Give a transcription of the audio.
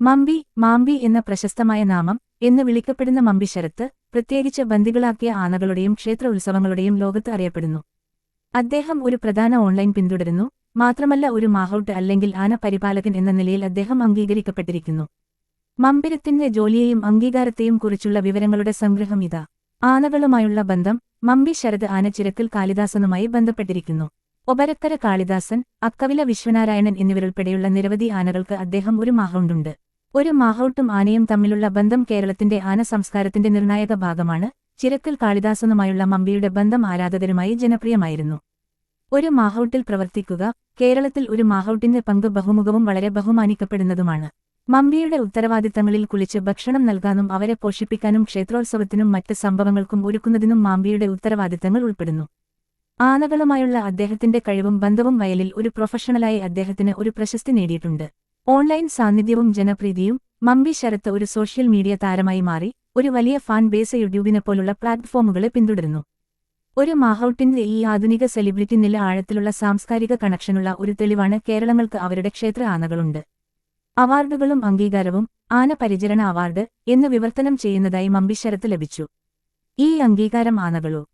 മമ്പി മാമ്പി എന്ന പ്രശസ്തമായ നാമം എന്ന് വിളിക്കപ്പെടുന്ന മമ്പി ശരത്ത് പ്രത്യേകിച്ച് ബന്ദികളാക്കിയ ആനകളുടെയും ക്ഷേത്ര ഉത്സവങ്ങളുടെയും ലോകത്ത് അറിയപ്പെടുന്നു. അദ്ദേഹം ഒരു പ്രധാന ഓൺലൈൻ പിന്തുടരുന്നു, മാത്രമല്ല ഒരു മാഹൌട്ട് അല്ലെങ്കിൽ ആന പരിപാലകൻ എന്ന നിലയിൽ അദ്ദേഹം അംഗീകരിക്കപ്പെട്ടിരിക്കുന്നു. മമ്പിരത്തിന്റെ ജോലിയെയും അംഗീകാരത്തെയും കുറിച്ചുള്ള വിവരങ്ങളുടെ സംഗ്രഹം ഇതാ. ആനകളുമായുള്ള ബന്ധം. മമ്പി ശരത് ആന ചിറക്കൽ കാളിദാസനുമായി ബന്ധപ്പെട്ടിരിക്കുന്നു. ഒബരക്കര കാളിദാസൻ, അക്കവില വിശ്വനാരായണൻ എന്നിവരുൾപ്പെടെയുള്ള നിരവധി ആനകൾക്ക് അദ്ദേഹം ഒരു മാഹൌണ്ടുണ്ട്. ഒരു മാഹൌട്ടും ആനയും തമ്മിലുള്ള ബന്ധം കേരളത്തിന്റെ ആന സംസ്കാരത്തിന്റെ നിർണായക ഭാഗമാണ്. ചിറക്കൽ കാളിദാസനുമായുള്ള മമ്പിയുടെ ബന്ധം ആരാധകരുമായി ജനപ്രിയമായിരുന്നു. ഒരു മാഹൌട്ടിൽ പ്രവർത്തിക്കുക. കേരളത്തിൽ ഒരു മാഹൌട്ടിന്റെ പങ്ക് ബഹുമുഖവും വളരെ ബഹുമാനിക്കപ്പെടുന്നതുമാണ്. മമ്പിയുടെ ഉത്തരവാദിത്തങ്ങളിൽ കുളിച്ച് ഭക്ഷണം നൽകാനും അവരെ പോഷിപ്പിക്കാനും ക്ഷേത്രോത്സവത്തിനും മറ്റ് സംഭവങ്ങൾക്കും ഒരുക്കുന്നതിനും മാമ്പിയുടെ ഉത്തരവാദിത്തങ്ങൾ ഉൾപ്പെടുന്നു. ആനകളുമായുള്ള അദ്ദേഹത്തിന്റെ കഴിവും ബന്ധവും വയലിൽ ഒരു പ്രൊഫഷണലായി അദ്ദേഹത്തിന് ഒരു പ്രശസ്തി നേടിയിട്ടുണ്ട്. ഓൺലൈൻ സാന്നിധ്യവും ജനപ്രീതിയും. മമ്പി ശരത്ത് ഒരു സോഷ്യൽ മീഡിയ താരമായി മാറി ഒരു വലിയ ഫാൻ ബേസ് യൂട്യൂബിനെപ്പോലുള്ള പ്ലാറ്റ്ഫോമുകളെ പിന്തുടരുന്നു. ഒരു മാഹൌട്ടിന്റെ ഈ ആധുനിക സെലിബ്രിറ്റി നില ആഴത്തിലുള്ള സാംസ്കാരിക കണക്ഷനുള്ള ഒരു തെളിവാണ്. കേരളങ്ങൾക്ക് അവരുടെ ക്ഷേത്ര ആനകളുണ്ട്. അവാർഡുകളും അംഗീകാരവും. ആന പരിചരണ അവാർഡ് എന്ന് വിവർത്തനം ചെയ്യുന്നതായി മമ്പി ശരത്ത് ലഭിച്ചു. ഈ അംഗീകാരം ആനകളോ